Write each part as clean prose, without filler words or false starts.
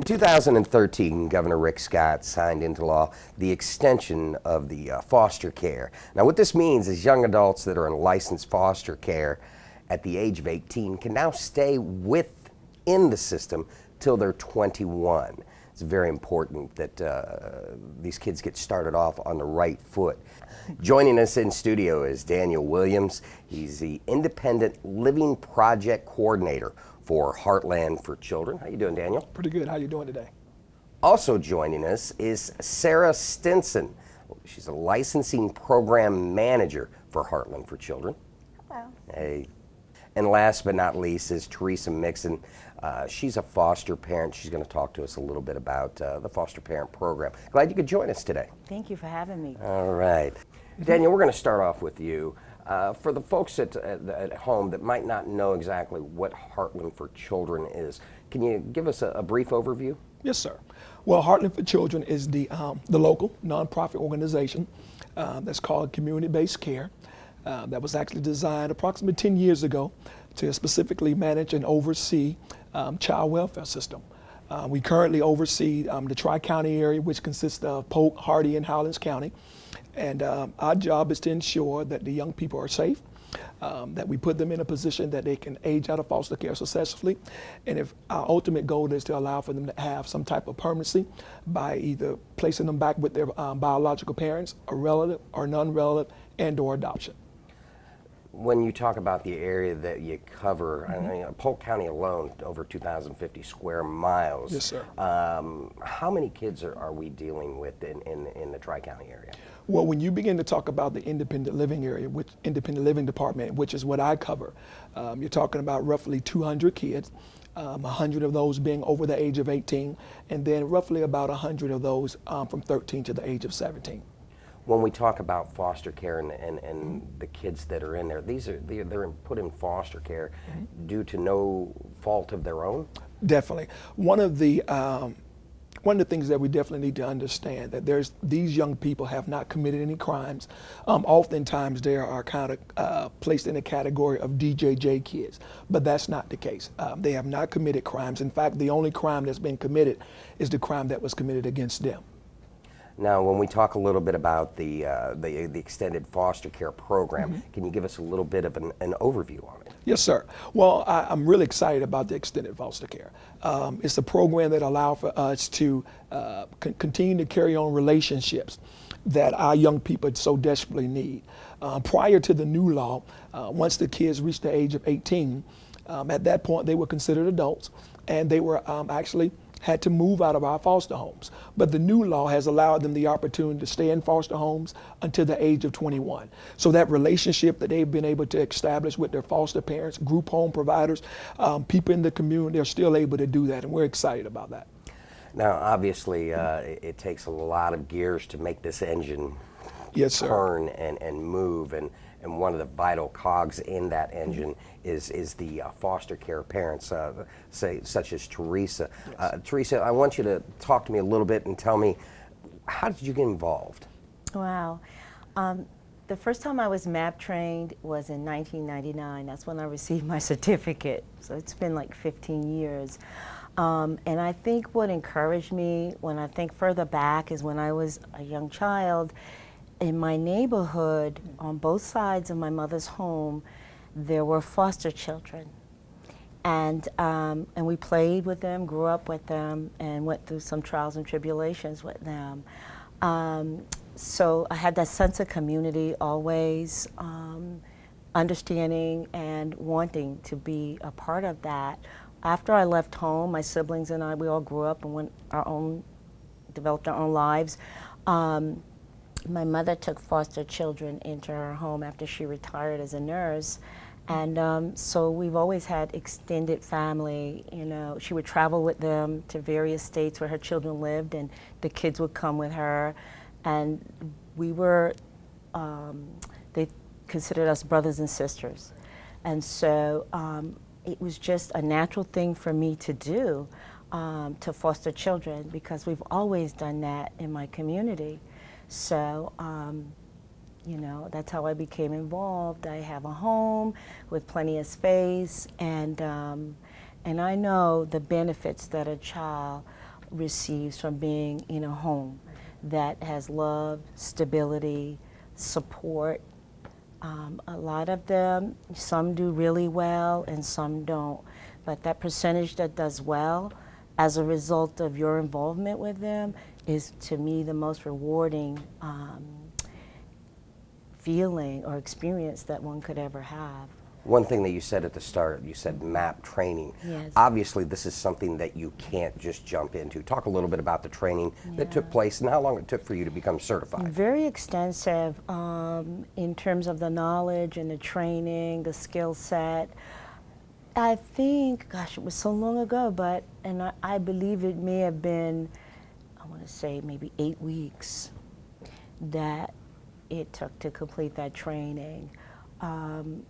In 2013, Governor Rick Scott signed into law the extension of the foster care. Now, what this means is young adults that are in licensed foster care at the age of 18 can now stay within the system till they're 21. It's very important that these kids get started off on the right foot. Joining us in studio is Daniel Williams. He's the Independent Living Project Coordinator for Heartland for Children. How you doing, Daniel? Pretty good. How you doing today? Also joining us is Sarah Stinson. She's a licensing program manager for Heartland for Children. Hello. Hey. And last but not least is Theresa Mixson. She's a foster parent. She's going to talk to us a little bit about the foster parent program. Glad you could join us today. Thank you for having me. All right. Daniel, we're going to start off with you. For the folks at home that might not know exactly what Heartland for Children is, can you give us a brief overview? Yes, sir. Well, Heartland for Children is the local nonprofit organization that's called community-based care. That was actually designed approximately 10 years ago to specifically manage and oversee child welfare system. We currently oversee the Tri-County area, which consists of Polk, Hardy, and Highlands County. And our job is to ensure that the young people are safe, that we put them in a position that they can age out of foster care successfully. And if our ultimate goal is to allow for them to have some type of permanency by either placing them back with their biological parents, a relative or non-relative, and or adoption. When you talk about the area that you cover, I mean, Polk County alone, over 2,050 square miles. Yes, sir. How many kids are we dealing with in the Tri-County area? Well, when you begin to talk about the independent living area, which independent living department, which is what I cover, you're talking about roughly 200 kids, 100 of those being over the age of 18, and then roughly about 100 of those from 13 to the age of 17. When we talk about foster care and the kids that are in there, they're put in foster care due to no fault of their own? Definitely. One of the things that we definitely need to understand that these young people have not committed any crimes. Oftentimes they are kind of placed in a category of DJJ kids, but that's not the case. They have not committed crimes. In fact, the only crime that's been committed is the crime that was committed against them. Now, when we talk a little bit about the extended foster care program, can you give us a little bit of an overview on it? Yes, sir. Well, I'm really excited about the extended foster care. It's a program that allows for us to continue to carry on relationships that our young people so desperately need. Prior to the new law, once the kids reached the age of 18, at that point they were considered adults, and they were actually had to move out of our foster homes. But the new law has allowed them the opportunity to stay in foster homes until the age of 21. So that relationship that they've been able to establish with their foster parents, group home providers, people in the community, they're still able to do that, and we're excited about that. Now, obviously, it takes a lot of gears to make this engine Yes, sir. turn and move, and one of the vital cogs in that engine is the foster care parents, such as Theresa. Yes. Theresa, I want you to talk to me a little bit and tell me, how did you get involved? Wow. The first time I was MAP trained was in 1999. That's when I received my certificate. So it's been like 15 years. And I think what encouraged me when I think further back is when I was a young child. In my neighborhood, on both sides of my mother's home, there were foster children. And we played with them, grew up with them, and went through some trials and tribulations with them. So I had that sense of community always, understanding and wanting to be a part of that. After I left home, my siblings and I, we all grew up and developed our own lives. My mother took foster children into her home after she retired as a nurse. And so we've always had extended family. You know, she would travel with them to various states where her children lived, and the kids would come with her. And we were, they considered us brothers and sisters. And so it was just a natural thing for me to do, to foster children, because we've always done that in my community. So, you know, that's how I became involved. I have a home with plenty of space, and I know the benefits that a child receives from being in a home that has love, stability, support. A lot of them, some do really well and some don't. But that percentage that does well, as a result of your involvement with them, is to me the most rewarding feeling or experience that one could ever have. One thing that you said at the start, you said MAP training. Yes. Obviously, this is something that you can't just jump into. Talk a little bit about the training that took place and how long it took for you to become certified. Very extensive in terms of the knowledge and the training, the skill set. I think, gosh, it was so long ago, but, and I believe it may have been, I want to say maybe 8 weeks that it took to complete that training. And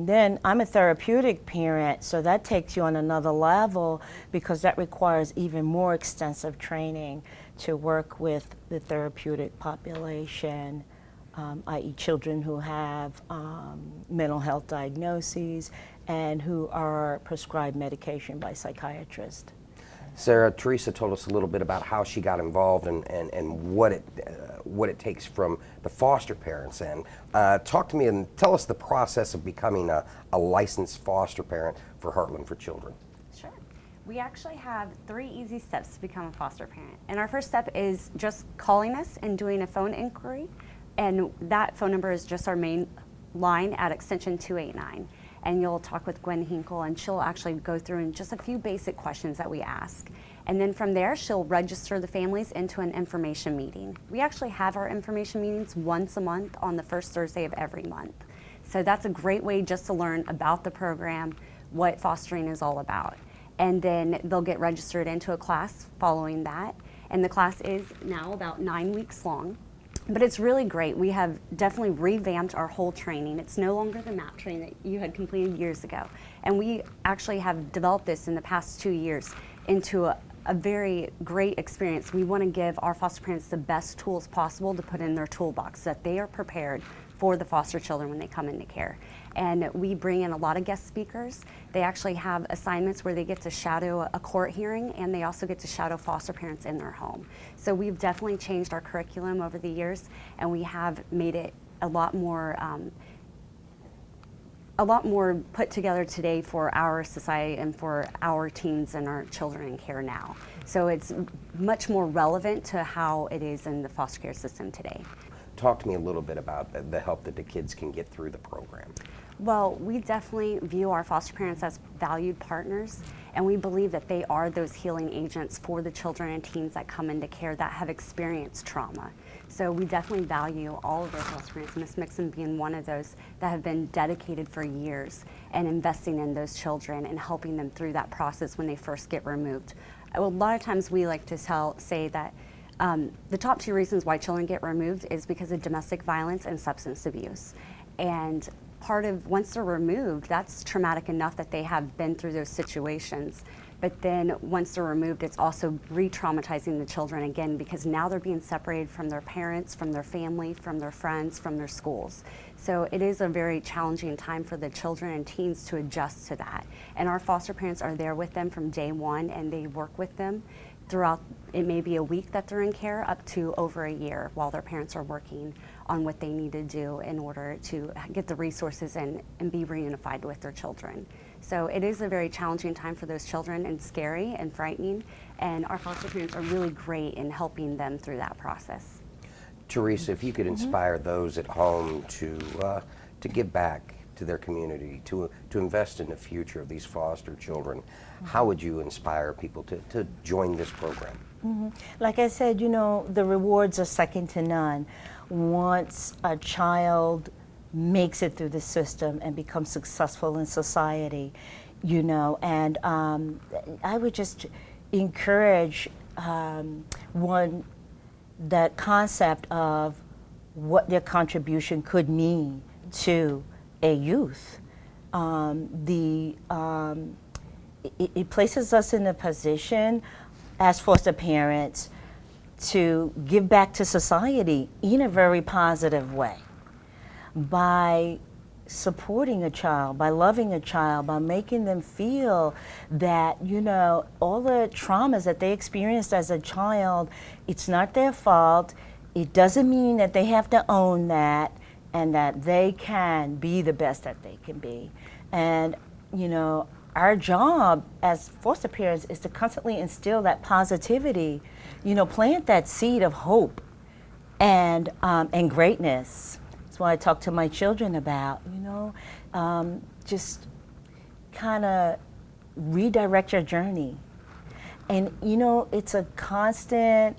then I'm a therapeutic parent, so that takes you on another level because that requires even more extensive training to work with the therapeutic population, i.e. children who have mental health diagnoses and who are prescribed medication by psychiatrists. Sarah, Theresa told us a little bit about how she got involved and what it takes from the foster parents. And talk to me and tell us the process of becoming a licensed foster parent for Heartland for Children. Sure. We actually have 3 easy steps to become a foster parent. And our first step is just calling us and doing a phone inquiry. And that phone number is just our main line at extension 289. And you'll talk with Gwen Hinkle, and she'll actually go through in just a few basic questions that we ask. And then from there, she'll register the families into an information meeting. We actually have our information meetings once a month on the first Thursday of every month. So that's a great way just to learn about the program, what fostering is all about. And then they'll get registered into a class following that. And the class is now about 9 weeks long. But it's really great. We have definitely revamped our whole training. It's no longer the MAP training that you had completed years ago. And we actually have developed this in the past 2 years into a very great experience. We want to give our foster parents the best tools possible to put in their toolbox so that they are prepared for the foster children when they come into care. And we bring in a lot of guest speakers. They actually have assignments where they get to shadow a court hearing, and they also get to shadow foster parents in their home. So we've definitely changed our curriculum over the years, and we have made it a lot more put together today for our society and for our teens and our children in care now. So it's much more relevant to how it is in the foster care system today. Talk to me a little bit about the help that the kids can get through the program. Well, we definitely view our foster parents as valued partners, and we believe that they are those healing agents for the children and teens that come into care that have experienced trauma. So we definitely value all of our foster parents, Ms. Mixson being one of those that have been dedicated for years and investing in those children and helping them through that process when they first get removed. A lot of times we like to say that the top 2 reasons why children get removed is because of domestic violence and substance abuse. And part of, once they're removed, that's traumatic enough that they have been through those situations. But then once they're removed, it's also re-traumatizing the children again because now they're being separated from their parents, from their family, from their friends, from their schools. So it is a very challenging time for the children and teens to adjust to that. And our foster parents are there with them from day one, and they work with them throughout. It may be a week that they're in care up to over a year while their parents are working on what they need to do in order to get the resources and be reunified with their children. So it is a very challenging time for those children, and scary and frightening, and our foster parents are really great in helping them through that process. Theresa, if you could inspire those at home to give back to their community, to invest in the future of these foster children, how would you inspire people to join this program? Like I said, you know, the rewards are second to none. Once a child makes it through the system and becomes successful in society, you know, and I would just encourage that concept of what their contribution could mean to a youth. It places us in a position as foster parents to give back to society in a very positive way by supporting a child, by loving a child, by making them feel that, you know, all the traumas that they experienced as a child, it's not their fault. It doesn't mean that they have to own that, and that they can be the best that they can be. And, you know, our job as foster parents is to constantly instill that positivity, you know, plant that seed of hope and greatness. That's what I talk to my children about, you know, just kind of redirect your journey. And, you know, it's a constant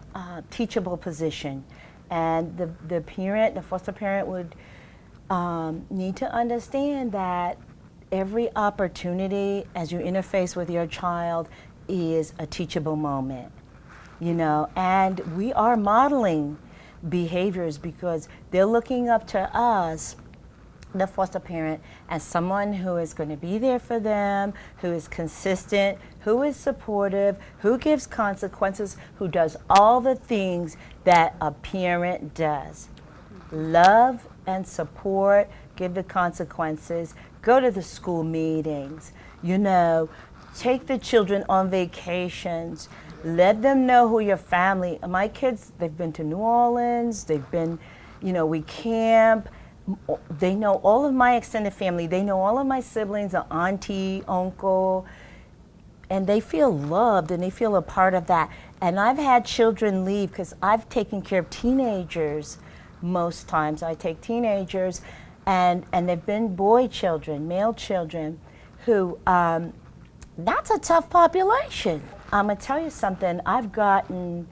teachable position. And the parent, the foster parent would need to understand that every opportunity as you interface with your child is a teachable moment, you know, and we are modeling behaviors because they're looking up to us, the foster parent, as someone who is going to be there for them, who is consistent, who is supportive, who gives consequences, who does all the things that a parent does. Love and support, give the consequences, go to the school meetings, you know, take the children on vacations, let them know who your family, my kids, they've been to New Orleans, they've been, you know, we camp, they know all of my extended family, they know all of my siblings, an auntie, uncle, and they feel loved and they feel a part of that. And I've had children leave because I've taken care of teenagers most times. I take teenagers and they've been boy children, male children, who, that's a tough population. I'm gonna tell you something, I've gotten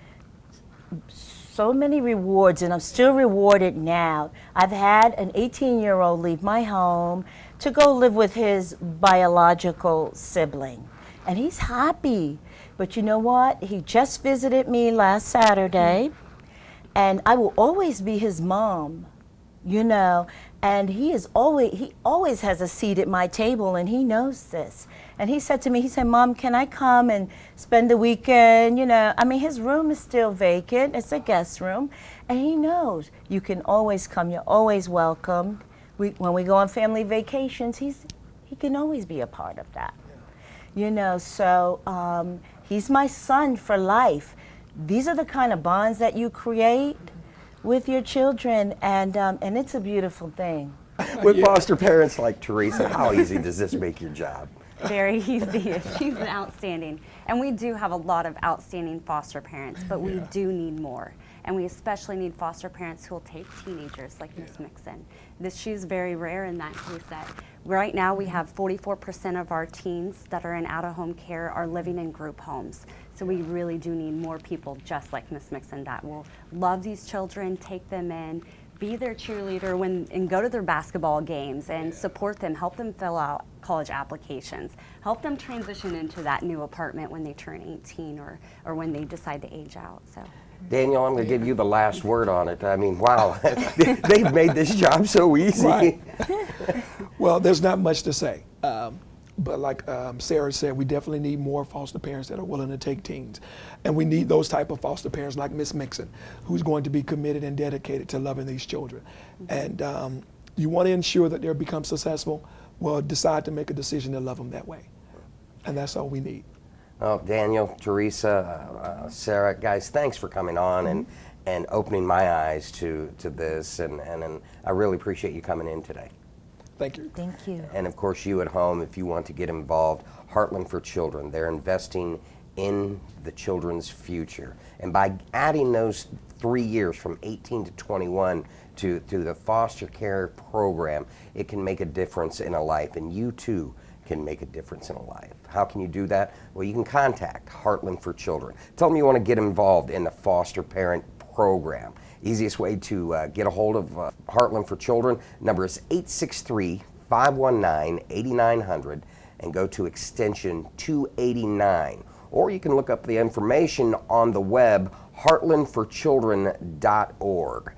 so many rewards and I'm still rewarded now. I've had an 18-year-old leave my home to go live with his biological sibling. And he's happy, but you know what? He just visited me last Saturday, and I will always be his mom, you know, and he always has a seat at my table, and he knows this. And he said to me, he said, Mom, can I come and spend the weekend? You know, I mean, his room is still vacant. It's a guest room. And he knows you can always come. You're always welcomed. When we go on family vacations, he can always be a part of that. You know, so he's my son for life. These are the kind of bonds that you create with your children, and it's a beautiful thing. With foster parents like Theresa, how easy does this make your job? Very easy. She's outstanding. And we do have a lot of outstanding foster parents, but we do need more. And we especially need foster parents who will take teenagers like Miss Mixson. She's very rare in that case. That right now we have 44% of our teens that are in out-of-home care are living in group homes. So we really do need more people just like Miss Mixson that will love these children, take them in, be their cheerleader and go to their basketball games and support them, help them fill out college applications, help them transition into that new apartment when they turn 18 or when they decide to age out. So. Daniel, I'm going to give you the last word on it. I mean, wow, they've made this job so easy. Right. Well, there's not much to say. But like Sarah said, we definitely need more foster parents that are willing to take teens. And we need those type of foster parents like Miss Mixson, who's going to be committed and dedicated to loving these children. And you want to ensure that they become successful, well, decide to make a decision to love them that way. And that's all we need. Well, Daniel, Theresa, Sarah, guys, thanks for coming on and opening my eyes to this. And I really appreciate you coming in today. Thank you. Thank you. And of course, you at home, if you want to get involved, Heartland for Children, they're investing in the children's future. And by adding those 3 years from 18 to 21 to the foster care program, it can make a difference in a life, and you too can make a difference in a life. How can you do that? Well, you can contact Heartland for Children. Tell them you want to get involved in the foster parent program. Easiest way to get a hold of Heartland for Children, number is 863-519-8900 and go to extension 289. Or you can look up the information on the web, heartlandforchildren.org.